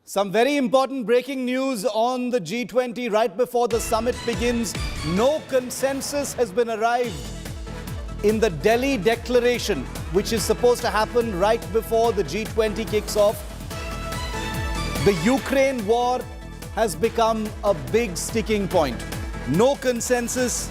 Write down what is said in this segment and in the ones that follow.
Some very important breaking news on the G20 right before the summit begins. No consensus has been arrived in the Delhi declaration, which is supposed to happen right before the G20 kicks off. The Ukraine war has become a big sticking point. No consensus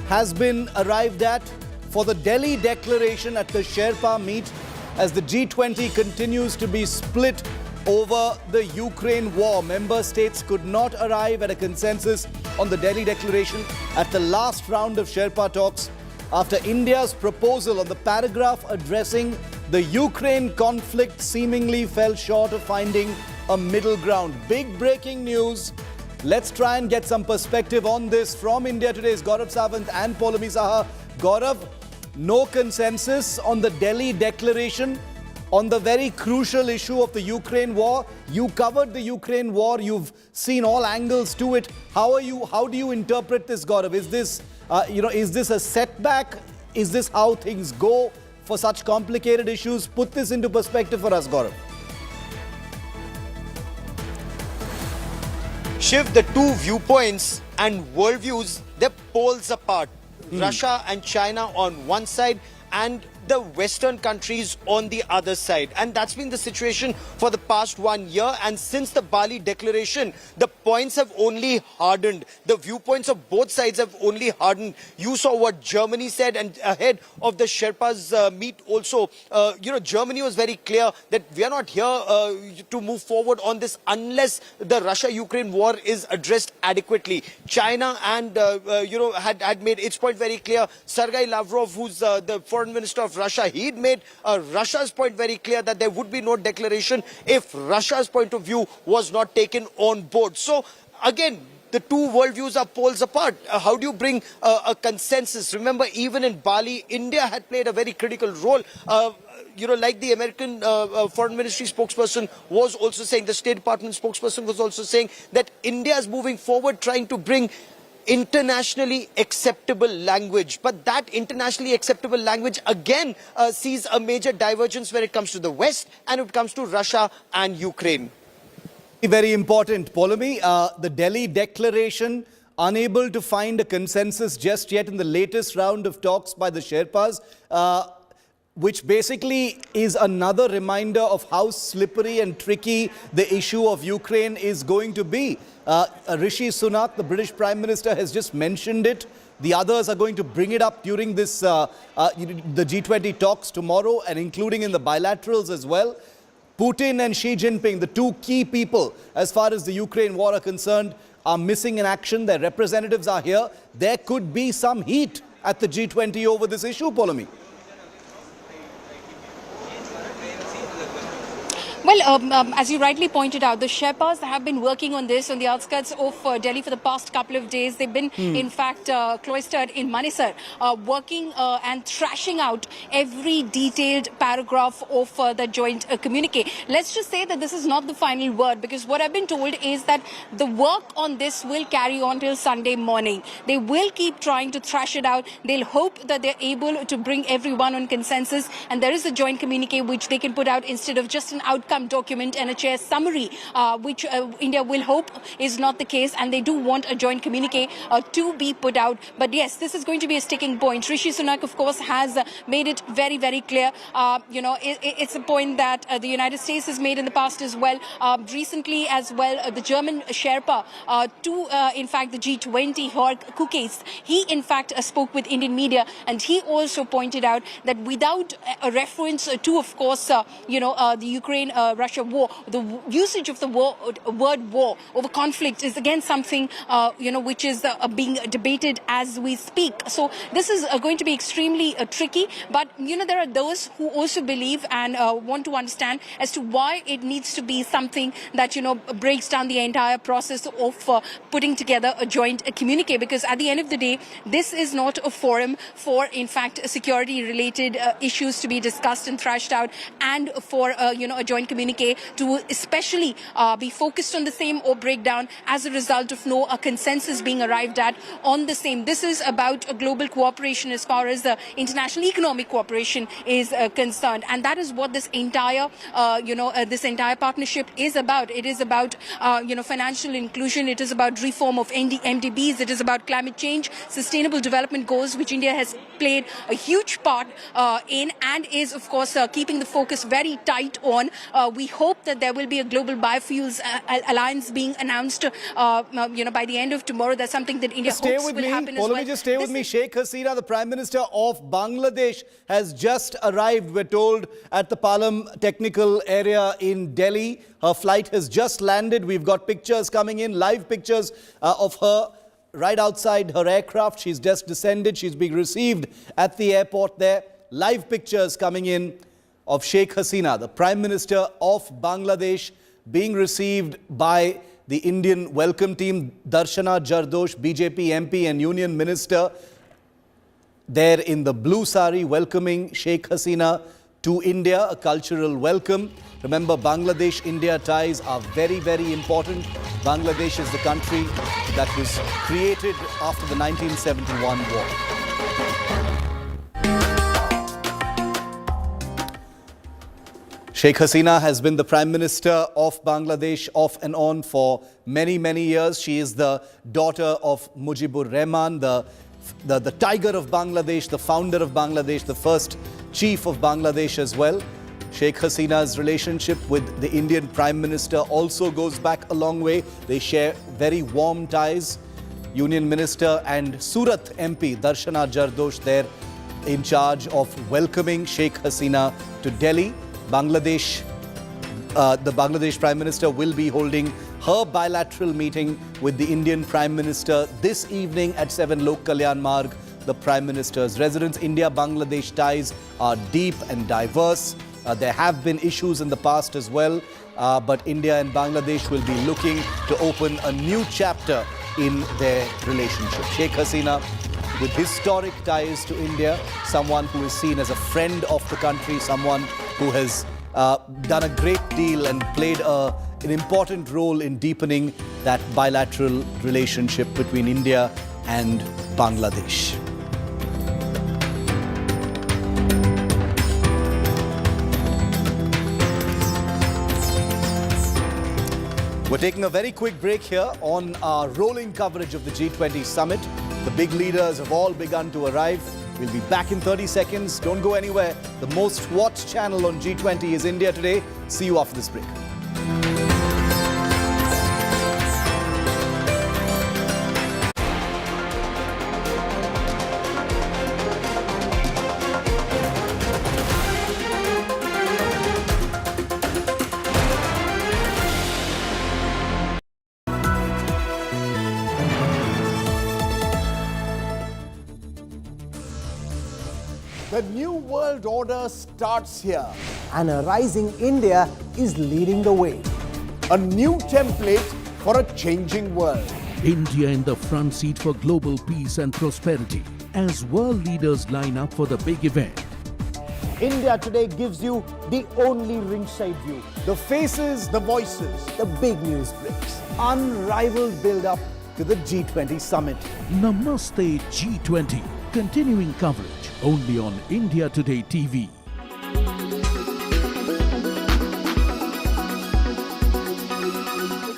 has been arrived at for the Delhi declaration at the Sherpa meet as the G20 continues to be split over the Ukraine war. Member states could not arrive at a consensus on the Delhi declaration at the last round of Sherpa talks after India's proposal on the paragraph addressing the Ukraine conflict seemingly fell short of finding a middle ground. Big breaking news. Let's try and get some perspective on this from India Today's Gaurav Sawant and Paulami Saha. Gaurav, no consensus on the Delhi declaration on the very crucial issue of the Ukraine war. You covered the Ukraine war. You've seen all angles to it. How do you interpret this, Gaurav? Is this, is this a setback? Is this how things go for such complicated issues? Put this into perspective for us, Gaurav. Shiv, the two viewpoints and worldviews, they're poles apart. Russia and China on one side and the Western countries on the other side. And that's been the situation for the past 1 year. And since the Bali declaration, the points have only hardened. The viewpoints of both sides have only hardened. You saw what Germany said, and ahead of the Sherpas meet also, Germany was very clear that we are not here to move forward on this unless the Russia-Ukraine war is addressed adequately. China and, had made its point very clear. Sergei Lavrov, who's the foreign minister of Russia, he'd made Russia's point very clear that there would be no declaration if Russia's point of view was not taken on board. So again, the two worldviews are poles apart. How do you bring a consensus? Remember, even in Bali, India had played a very critical role. Like the American foreign ministry spokesperson was also saying, the State Department spokesperson was also saying that India is moving forward trying to bring internationally acceptable language. But that internationally acceptable language again sees a major divergence when it comes to the West and it comes to Russia and Ukraine. Very important, Paulami. The Delhi declaration unable to find a consensus just yet in the latest round of talks by the Sherpas, which basically is another reminder of how slippery and tricky the issue of Ukraine is going to be. Rishi Sunak, the British Prime Minister, has just mentioned it. The others are going to bring it up during this the G20 talks tomorrow and including in the bilaterals as well. Putin and Xi Jinping, the two key people as far as the Ukraine war are concerned, are missing in action. Their representatives are here. There could be some heat at the G20 over this issue, Paulami. Well, as you rightly pointed out, the Sherpas have been working on this on the outskirts of Delhi for the past couple of days. They've been, in fact, cloistered in Manesar, working and thrashing out every detailed paragraph of the joint communique. Let's just say that this is not the final word, because what I've been told is that the work on this will carry on till Sunday morning. They will keep trying to thrash it out. They'll hope that they're able to bring everyone on consensus, and there is a joint communique which they can put out instead of just an outcome document and a chair summary, which India will hope is not the case, and they do want a joint communique to be put out. But yes, this is going to be a sticking point. Rishi Sunak, of course, has made it very, very clear. It's a point that the United States has made in the past as well. Recently as well, the German Sherpa in fact, the G20, Jorg Kukes, he in fact spoke with Indian media, and he also pointed out that without a reference to, of course, the Ukraine-Russia war, the usage of the word war over conflict is again something, which is being debated as we speak. So this is going to be extremely tricky. But, there are those who also believe and want to understand as to why it needs to be something that, breaks down the entire process of putting together a joint communique. Because at the end of the day, this is not a forum for, in fact, security-related issues to be discussed and thrashed out and for, a joint communique communique to especially be focused on the same or break down as a result of no consensus being arrived at on the same. This is about a global cooperation as far as the international economic cooperation is concerned, and that is what this entire this entire partnership is about. It is about financial inclusion. It is about reform of MDBs. It is about climate change, sustainable development goals, which India has played a huge part in, and is of course keeping the focus very tight on. We hope that there will be a global biofuels alliance being announced by the end of tomorrow. That's something that India hopes will happen as well. Just stay with me. Sheikh Hasina, the Prime Minister of Bangladesh, has just arrived, we're told, at the Palam technical area in Delhi. Her flight has just landed. We've got pictures coming in, live pictures of her right outside her aircraft. She's just descended. She's being received at the airport there. Live pictures coming in of Sheikh Hasina, the Prime Minister of Bangladesh, being received by the Indian welcome team. Darshana Jardosh, BJP MP and Union Minister, there in the blue sari, welcoming Sheikh Hasina to India, a cultural welcome. Remember, Bangladesh-India ties are very, very important. Bangladesh is the country that was created after the 1971 war. Sheikh Hasina has been the Prime Minister of Bangladesh off and on for many, many years. She is the daughter of Mujibur Rahman, the tiger of Bangladesh, the founder of Bangladesh, the first chief of Bangladesh as well. Sheikh Hasina's relationship with the Indian Prime Minister also goes back a long way. They share very warm ties. Union Minister and Surat MP Darshana Jardosh there in charge of welcoming Sheikh Hasina to Delhi. Bangladesh, the Bangladesh Prime Minister will be holding her bilateral meeting with the Indian Prime Minister this evening at 7 Lok Kalyan Marg, the Prime Minister's residence. India-Bangladesh ties are deep and diverse. There have been issues in the past as well, but India and Bangladesh will be looking to open a new chapter in their relationship. Sheikh Hasina, with historic ties to India, someone who is seen as a friend of the country, someone who has done a great deal and played an important role in deepening that bilateral relationship between India and Bangladesh. We're taking a very quick break here on our rolling coverage of the G20 summit. The big leaders have all begun to arrive. We'll be back in 30 seconds. Don't go anywhere. The most watched channel on G20 is India Today. See you after this break. The new world order starts here, and a rising India is leading the way. A new template for a changing world. India in the front seat for global peace and prosperity as world leaders line up for the big event. India Today gives you the only ringside view. The faces, the voices, the big news breaks. Unrivaled build-up to the G20 summit. Namaste G20. Continuing coverage only on India Today TV.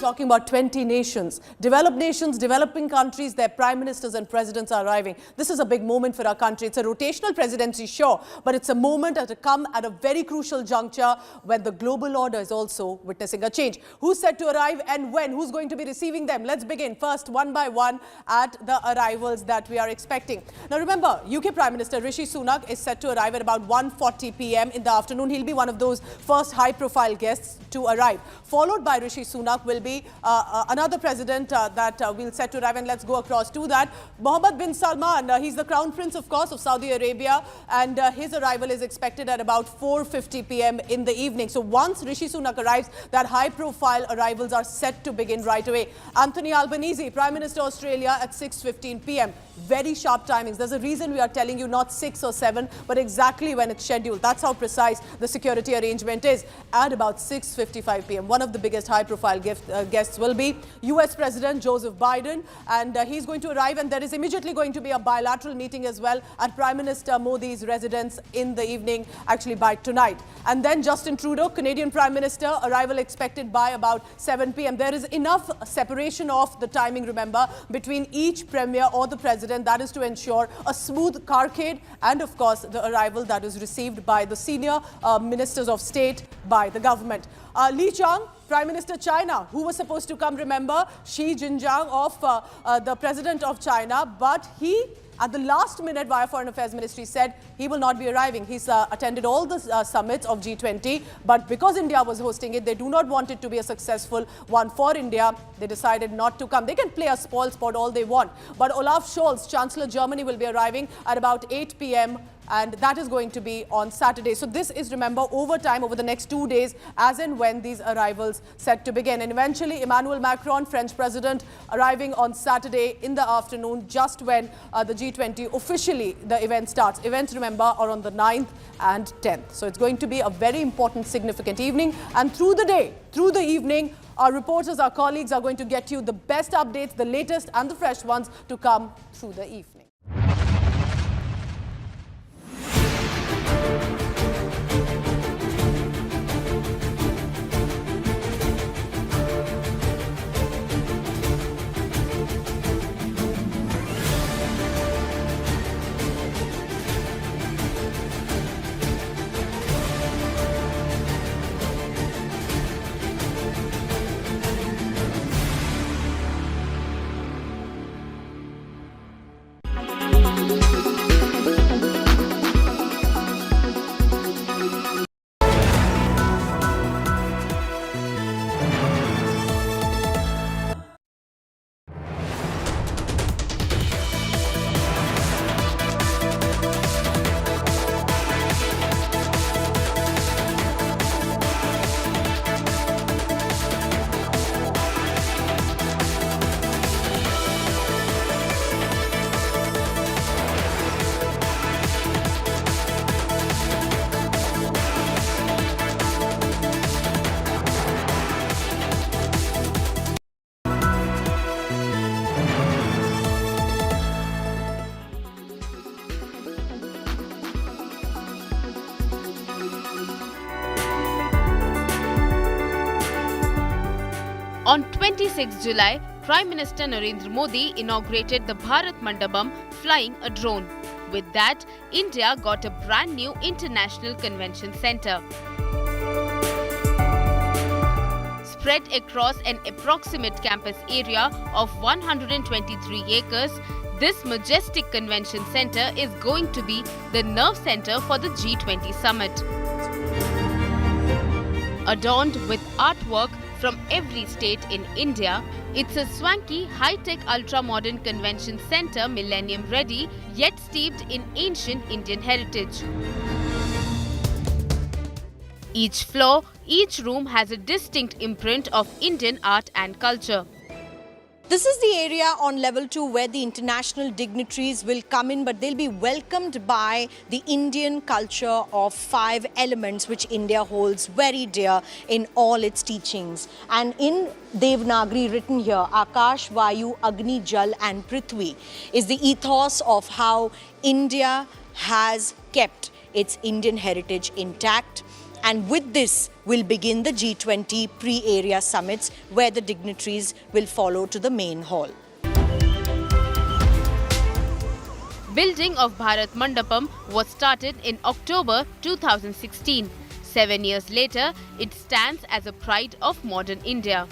Talking about 20 nations, developing countries, their prime ministers and presidents are arriving. This is a big moment for our country. It's a rotational presidency, sure, but it's a moment to come at a very crucial juncture when the global order is also witnessing a change. Who's set to arrive and when? Who's going to be receiving them? Let's begin first, one by one, at the arrivals that we are expecting. Now remember, UK Prime Minister Rishi Sunak is set to arrive at about 1:40 p.m. in the afternoon. He'll be one of those first high-profile guests to arrive. Followed by Rishi Sunak will be be another president that we'll set to arrive, and let's go across to that. Mohammed bin Salman, he's the Crown Prince, of course, of Saudi Arabia, and his arrival is expected at about 4:50 p.m. in the evening. So once Rishi Sunak arrives, that high-profile arrivals are set to begin right away. Anthony Albanese, Prime Minister of Australia, at 6:15 p.m. Very sharp timings. There's a reason we are telling you not 6 or 7, but exactly when it's scheduled. That's how precise the security arrangement is. At about 6:55 p.m. One of the biggest high-profile guests will be US President Joseph Biden, and he's going to arrive, and there is immediately going to be a bilateral meeting as well at Prime Minister Modi's residence in the evening, actually by tonight. And then Justin Trudeau, Canadian Prime Minister, arrival expected by about 7 p.m. There is enough separation of the timing, remember, between each premier or the president. That is to ensure a smooth carcade and, of course, the arrival that is received by the senior ministers of state by the government. Li Qiang, Prime Minister China, who was supposed to come, remember, Xi Jinping of the President of China, but he, at the last minute, via Foreign Affairs Ministry, said he will not be arriving. He's attended all the summits of G20, but because India was hosting it, they do not want it to be a successful one for India. They decided not to come. They can play a spoil sport all they want. But Olaf Scholz, Chancellor Germany, will be arriving at about 8 p.m. and that is going to be on Saturday. So this is, remember, over time, over the next 2 days, as and when these arrivals set to begin. And eventually, Emmanuel Macron, French president, arriving on Saturday in the afternoon, just when the G20 officially, the event starts. Events, remember, are on the 9th and 10th. So it's going to be a very important, significant evening. And through the day, through the evening, our reporters, our colleagues are going to get you the best updates, the latest and the fresh ones to come through the evening. On 26 July, Prime Minister Narendra Modi inaugurated the Bharat Mandapam flying a drone. With that, India got a brand new international convention centre. Spread across an approximate campus area of 123 acres, this majestic convention centre is going to be the nerve centre for the G20 summit. Adorned with artwork from every state in India, it's a swanky, high-tech, ultra-modern convention centre, millennium ready, yet steeped in ancient Indian heritage. Each floor, each room has a distinct imprint of Indian art and culture. This is the area on level 2 where the international dignitaries will come in, but they'll be welcomed by the Indian culture of 5 elements which India holds very dear in all its teachings. And in Devanagari written here, Akash, Vayu, Agni, Jal and Prithvi is the ethos of how India has kept its Indian heritage intact. And with this will begin the G20 pre-area summits where the dignitaries will follow to the main hall. Building of Bharat Mandapam was started in October 2016. 7 years later, it stands as a pride of modern India.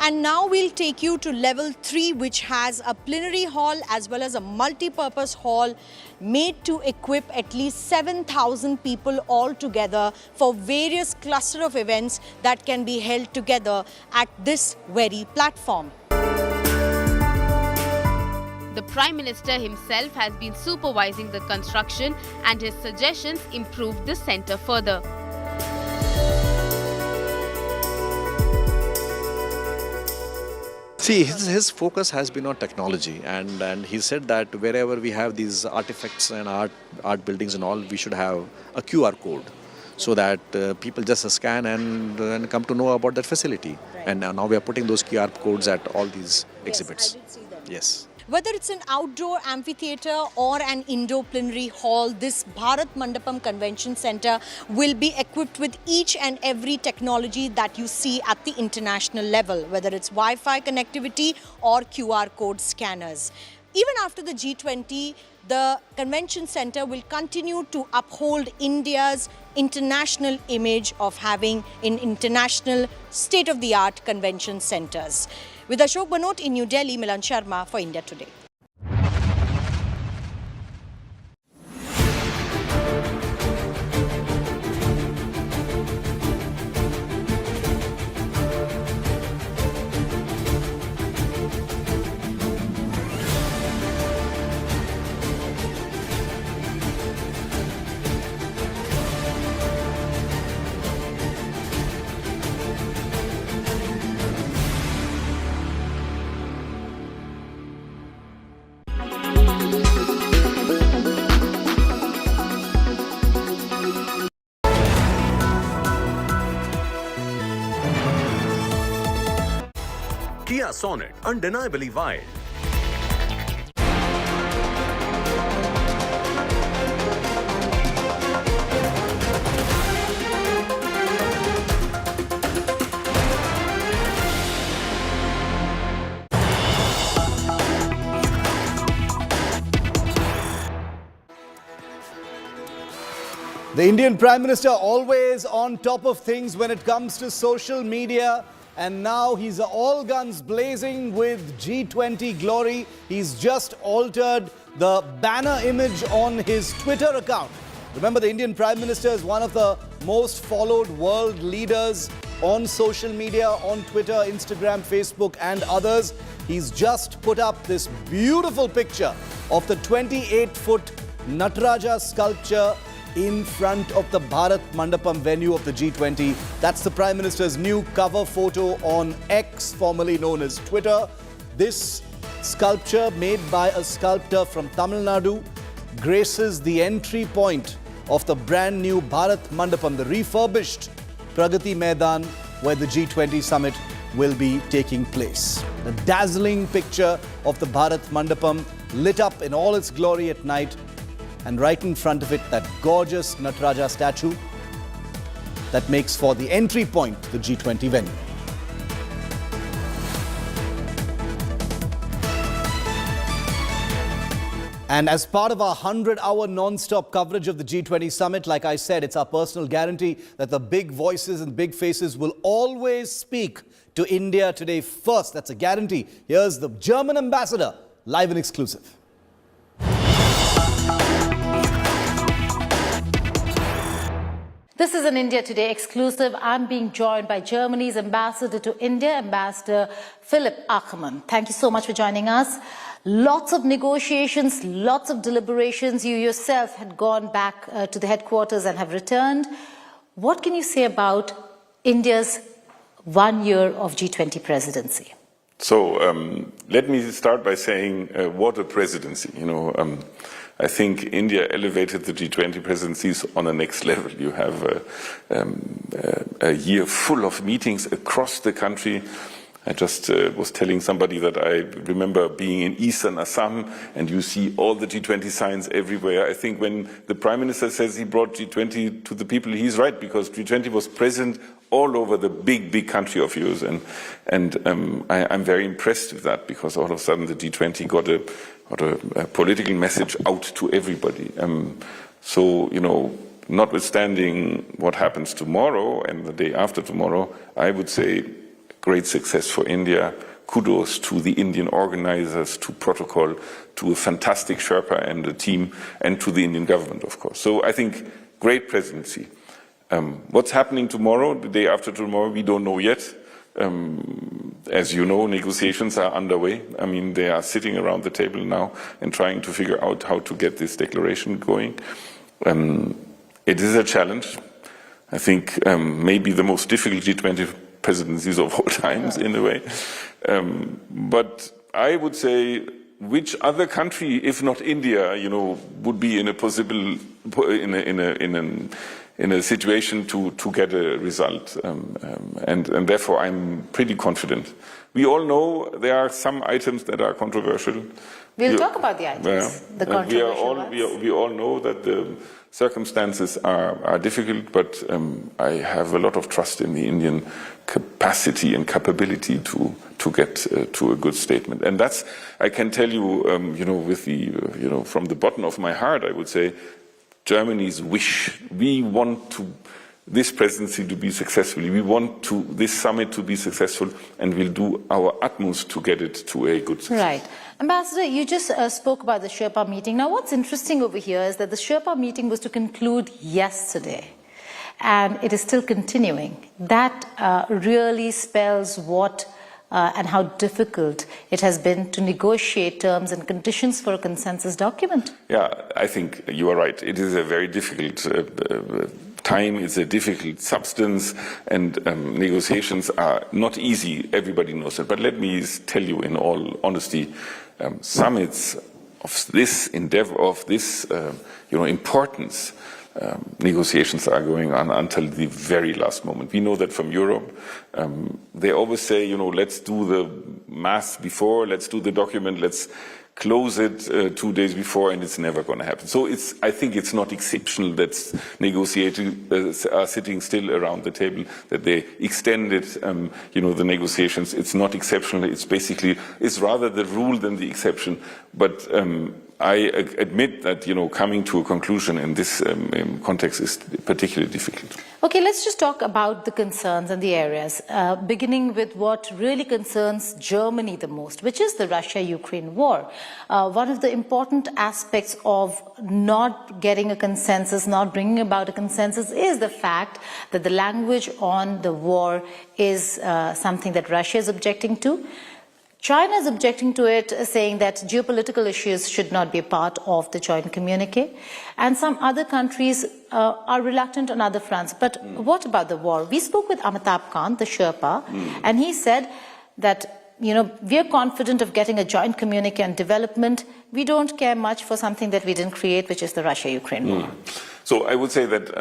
And now we'll take you to level 3, which has a plenary hall as well as a multi-purpose hall made to equip at least 7,000 people all together for various cluster of events that can be held together at this very platform. The Prime Minister himself has been supervising the construction, and his suggestions improved the centre further. See, his focus has been on technology, and he said that wherever we have these artifacts and art buildings and all, we should have a QR code so that people just scan and come to know about that facility. Right. And now we are putting those QR codes at all these exhibits. Yes, I did see them. Yes. Whether it's an outdoor amphitheatre or an indoor plenary hall, this Bharat Mandapam Convention Centre will be equipped with each and every technology that you see at the international level, whether it's Wi-Fi connectivity or QR code scanners. Even after the G20, the Convention Centre will continue to uphold India's international image of having in international state-of-the-art convention centres. With Ashok Banot in New Delhi, Milan Sharma for India Today. Kia Sonet, undeniably wild. The Indian Prime Minister always on top of things when it comes to social media. And now he's all guns blazing with G20 glory. He's just altered the banner image on his Twitter account. Remember, the Indian Prime Minister is one of the most followed world leaders on social media, on Twitter, Instagram, Facebook and others. He's just put up this beautiful picture of the 28-foot Nataraja sculpture in front of the Bharat Mandapam venue of the G20. That's the Prime Minister's new cover photo on X, formerly known as Twitter. This sculpture, made by a sculptor from Tamil Nadu, graces the entry point of the brand new Bharat Mandapam, the refurbished Pragati Maidan, where the G20 summit will be taking place. A dazzling picture of the Bharat Mandapam lit up in all its glory at night, and right in front of it, that gorgeous Nataraja statue that makes for the entry point to the G20 venue. And as part of our 100-hour non-stop coverage of the G20 summit, like I said, it's our personal guarantee that the big voices and big faces will always speak to India today first. That's a guarantee. Here's the German ambassador, live and exclusive. This is an India Today exclusive. I'm being joined by Germany's ambassador to India, Ambassador Philipp Ackermann. Thank you so much for joining us. Lots of negotiations, lots of deliberations. You yourself had gone back to the headquarters and have returned. What can you say about India's 1 year of G20 presidency? So let me start by saying what a presidency. I think India elevated the G20 presidencies on the next level. You have a year full of meetings across the country. I just was telling somebody that I remember being in eastern Assam, and you see all the G20 signs everywhere. I think when the Prime Minister says he brought G20 to the people, he's right, because G20 was present all over the big country of yours, and I'm very impressed with that, because all of a sudden the G20 got a political message out to everybody. Notwithstanding what happens tomorrow and the day after tomorrow, I would say great success for India. Kudos to the Indian organizers, to protocol, to a fantastic Sherpa and the team, and to the Indian government, of course. So I think great presidency. What's happening tomorrow, the day after tomorrow, we don't know yet. As you know, negotiations are underway. I mean, they are sitting around the table now and trying to figure out how to get this declaration going. It is a challenge. I think maybe the most difficult G20 presidencies of all times, in a way. But I would say, which other country, if not India, would be in a possible in a situation to get a result, and therefore I'm pretty confident. We all know there are some items that are controversial. We'll talk about the items, the controversial ones. We all know that the circumstances are difficult, but I have a lot of trust in the Indian capacity and capability to get to a good statement. And that's, I can tell you, with the, from the bottom of my heart, I would say, Germany's wish. We want this presidency to be successful. We want this summit to be successful, and we'll do our utmost to get it to a good success. Right. Ambassador, you just spoke about the Sherpa meeting. Now, what's interesting over here is that the Sherpa meeting was to conclude yesterday, and it is still continuing. That really spells what and how difficult it has been to negotiate terms and conditions for a consensus document. Yeah, I think you are right. It is a very difficult time, it's a difficult substance, and negotiations are not easy. Everybody knows it. But let me tell you in all honesty, summits of this endeavor, of this importance, negotiations are going on until the very last moment. We know that from Europe. They always say, let's do the math before, let's do the document, let's close it 2 days before, and it's never going to happen. So I think it's not exceptional that negotiators are sitting still around the table, that they extended, the negotiations. It's not exceptional. It's rather the rule than the exception. But I admit that, coming to a conclusion in this context is particularly difficult. Okay, let's just talk about the concerns and the areas, beginning with what really concerns Germany the most, which is the Russia-Ukraine war. One of the important aspects of not getting a consensus, not bringing about a consensus, is the fact that the language on the war is something that Russia is objecting to. China is objecting to it, saying that geopolitical issues should not be a part of the joint communique. And some other countries are reluctant on other fronts. But what about the war? We spoke with Amitabh Kant, the Sherpa, and he said that, we are confident of getting a joint communique on development. We don't care much for something that we didn't create, which is the Russia-Ukraine war. So I would say that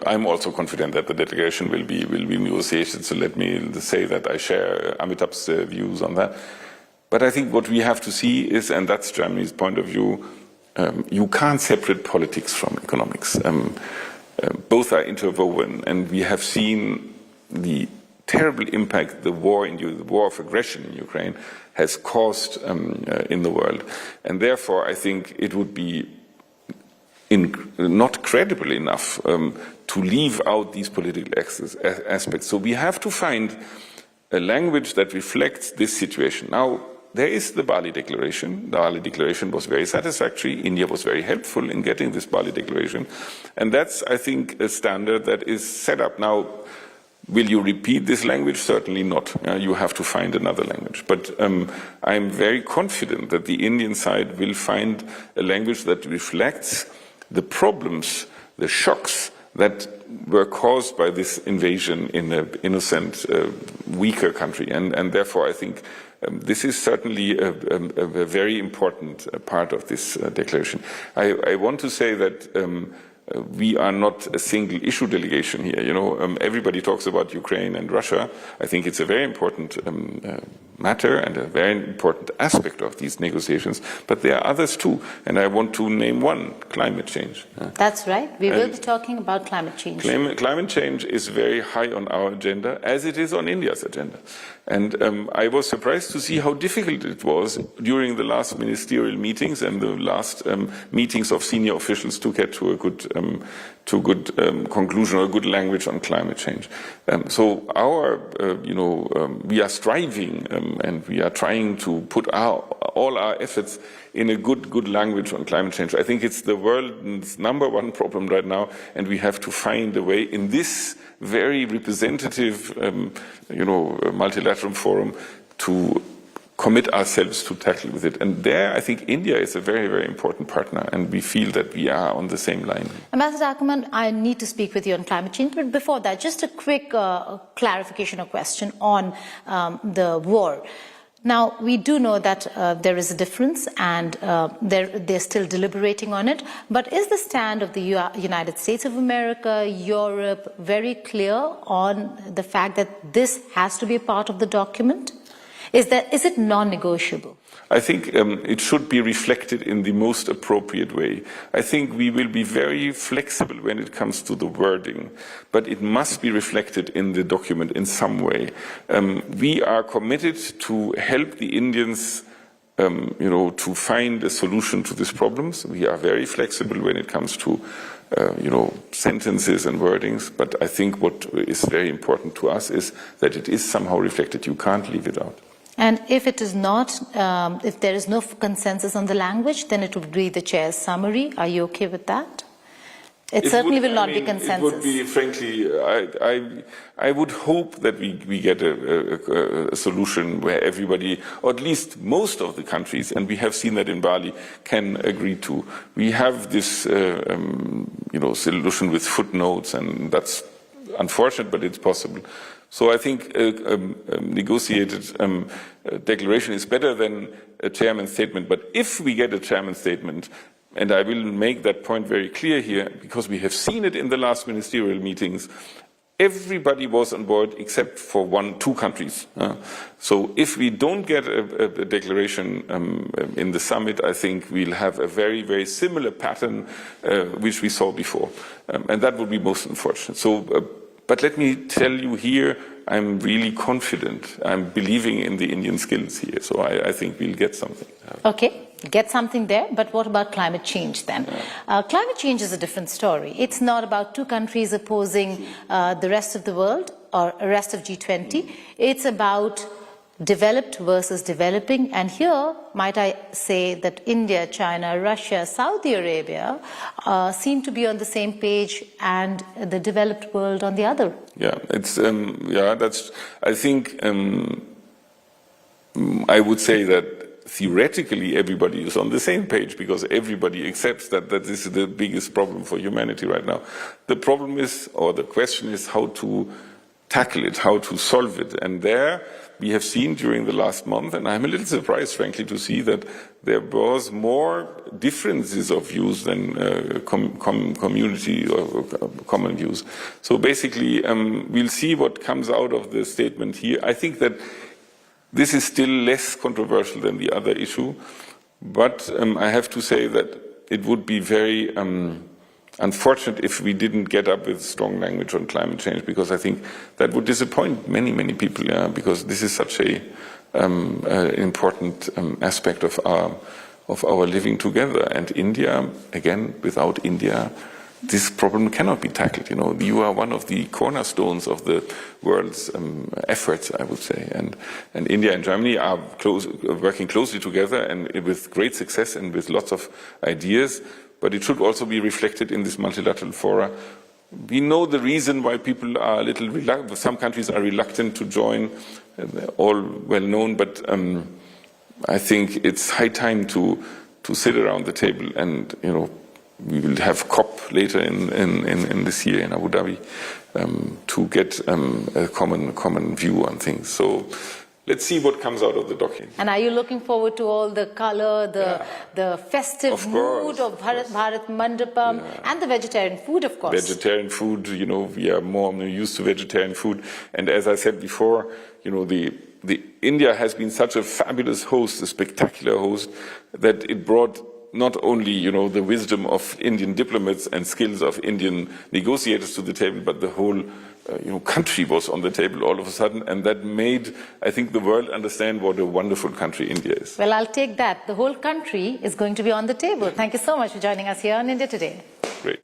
I'm also confident that the delegation will be negotiated. So let me say that I share Amitabh's views on that. But I think what we have to see is, and that's Germany's point of view, you can't separate politics from economics. Both are interwoven, and we have seen the terrible impact the war of aggression in Ukraine has caused in the world. And therefore, I think it would be not credible enough to leave out these political aspects. So we have to find a language that reflects this situation. Now, there is the Bali Declaration. The Bali Declaration was very satisfactory. India was very helpful in getting this Bali Declaration. And that's, I think, a standard that is set up. Now, will you repeat this language? Certainly not. You have to find another language. But I'm very confident that the Indian side will find a language that reflects the problems, the shocks that were caused by this invasion in an innocent, weaker country. And therefore, I think this is certainly a very important part of this declaration. I want to say that we are not a single issue delegation here. Everybody talks about Ukraine and Russia. I think it's a very important matter and a very important aspect of these negotiations, but there are others too, and I want to name one: climate change. That's right. We will be talking about climate change. Climate change is very high on our agenda, as it is on India's agenda. And I was surprised to see how difficult it was during the last ministerial meetings and the last meetings of senior officials to get to a good conclusion or a good language on climate change. So we are striving and we are trying to put all our efforts in a good language on climate change. I think it's the world's #1 problem right now, and we have to find a way in this very representative, multilateral forum to commit ourselves to tackle with it. And there, I think India is a very, very important partner, and we feel that we are on the same line. Ambassador Ackerman, I need to speak with you on climate change, but before that, just a quick clarification or question on the war. Now, we do know that there is a difference and they're still deliberating on it, but is the stand of the United States of America, Europe, very clear on the fact that this has to be a part of the document? Is it non-negotiable? I think it should be reflected in the most appropriate way. I think we will be very flexible when it comes to the wording, but it must be reflected in the document in some way. We are committed to help the Indians to find a solution to these problems. We are very flexible when it comes to sentences and wordings, but I think what is very important to us is that it is somehow reflected. You can't leave it out. And if it is not, if there is no consensus on the language, then it would be the chair's summary. Are you okay with that? It certainly will not be consensus. It would be, frankly, I would hope that we get a solution where everybody, or at least most of the countries, and we have seen that in Bali, can agree to. We have this, solution with footnotes, and that's unfortunate, but it's possible. So I think a negotiated declaration is better than a chairman's statement. But if we get a chairman's statement, and I will make that point very clear here, because we have seen it in the last ministerial meetings, everybody was on board except for 2 countries. So if we don't get a declaration in the summit, I think we'll have a very, very similar pattern which we saw before. And that would be most unfortunate. So. But let me tell you here, I'm really confident. I'm believing in the Indian skills here. So I think we'll get something. Okay, get something there. But what about climate change then? Climate change is a different story. It's not about 2 countries opposing the rest of the world or the rest of G20. It's about developed versus developing, and here might I say that India, China, Russia, Saudi Arabia seem to be on the same page, and the developed world on the other. Yeah, it's that's. I think I would say that theoretically everybody is on the same page, because everybody accepts that this is the biggest problem for humanity right now. The problem is, or the question is, how to tackle it, how to solve it, and there. We have seen during the last month, and I'm a little surprised, frankly, to see that there was more differences of views than community or common views. So basically, we'll see what comes out of the statement here. I think that this is still less controversial than the other issue, but I have to say that it would be very unfortunate if we didn't get up with strong language on climate change, because I think that would disappoint many, many people, because this is such a important aspect of our living together. And India, again, without India, this problem cannot be tackled. You are one of the cornerstones of the world's efforts, I would say. And India and Germany are working closely together, and with great success and with lots of ideas. But it should also be reflected in this multilateral fora. We know the reason why people are a little reluctant. Some countries are reluctant to join, all well known, but I think it's high time to sit around the table, and we will have COP later in this year in Abu Dhabi to get a common view on things. So let's see what comes out of the document. And are you looking forward to all the color, the festive mood of Bharat Mandapam, and the vegetarian food, of course? Vegetarian food, we are more used to vegetarian food. And as I said before, the India has been such a fabulous host, a spectacular host, that it brought not only, the wisdom of Indian diplomats and skills of Indian negotiators to the table, but the whole, country was on the table all of a sudden, and that made, I think, the world understand what a wonderful country India is. Well, I'll take that. The whole country is going to be on the table. Thank you so much for joining us here on India Today. Great.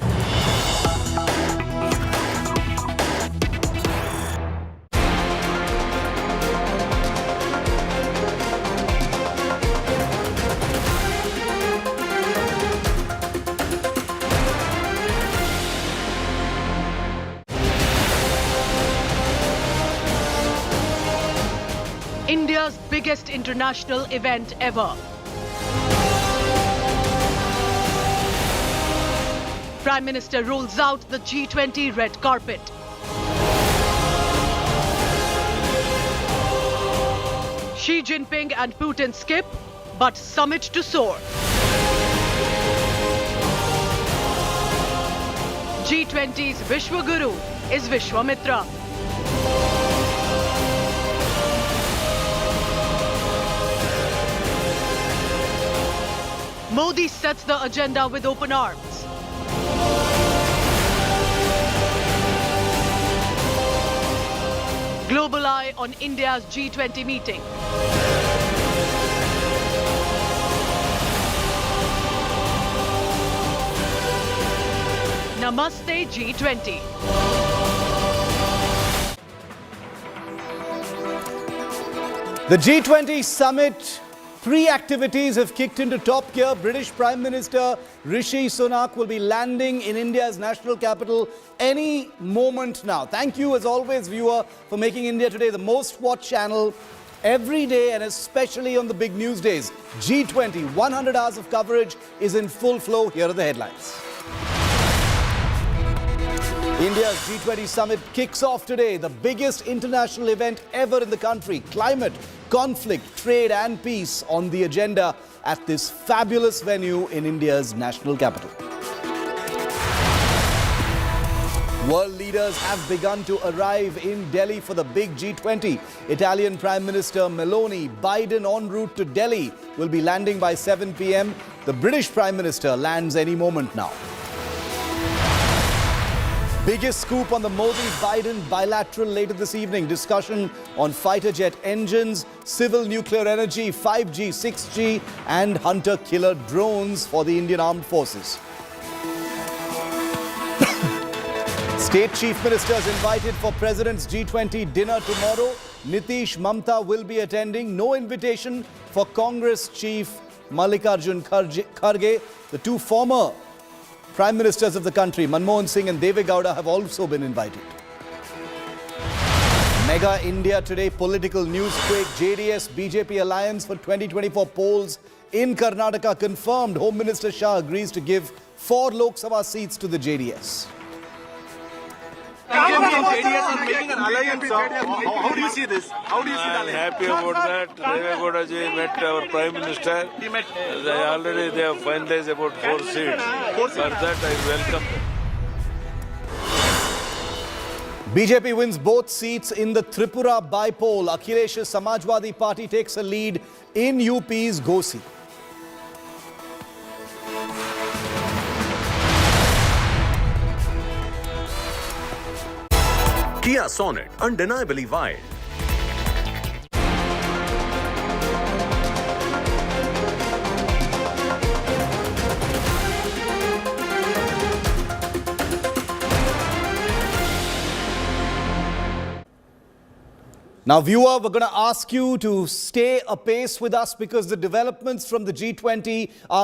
India's biggest international event ever. Prime Minister rolls out the G20 red carpet. Xi Jinping and Putin skip, but summit to soar. G20's Vishwaguru is Vishwamitra. Modi sets the agenda with open arms. Global eye on India's G20 meeting. Namaste G20. The G20 summit pre-activities have kicked into top gear. British Prime Minister Rishi Sunak will be landing in India's national capital any moment now. Thank you, as always, viewer, for making India Today the most watched channel every day, and especially on the big news days. G20, 100 hours of coverage is in full flow. Here are the headlines. India's G20 summit kicks off today, the biggest international event ever in the country. Climate, conflict, trade and peace on the agenda at this fabulous venue in India's national capital. World leaders have begun to arrive in Delhi for the big G20. Italian Prime Minister Meloni, Biden en route to Delhi, will be landing by 7 p.m. The British Prime Minister lands any moment now. Biggest scoop on the Modi-Biden bilateral later this evening. Discussion on fighter jet engines, civil nuclear energy, 5G, 6G and hunter-killer drones for the Indian Armed Forces. State Chief Ministers invited for President's G20 dinner tomorrow. Nitish, Mamta will be attending. No invitation for Congress Chief Mallikarjun Kharge. The two former Prime Ministers of the country, Manmohan Singh and Deve Gowda, have also been invited. Mega India Today political newsquake. JDS BJP alliance for 2024 polls in Karnataka confirmed. Home Minister Shah agrees to give 4 Lok Sabha seats to the JDS. JDS is making an alliance. How do you see this? How do you see that? I'm happy about that. Deve Gowda ji met our Prime Minister. They have finalized about 4 seats. For that I welcome them. BJP wins both seats in the Tripura by-poll. Akhilesh's Samajwadi Party takes a lead in UP's Ghosi. Kia Sonet, undeniably wide. Now, viewer, we're going to ask you to stay apace with us because the developments from the G20 are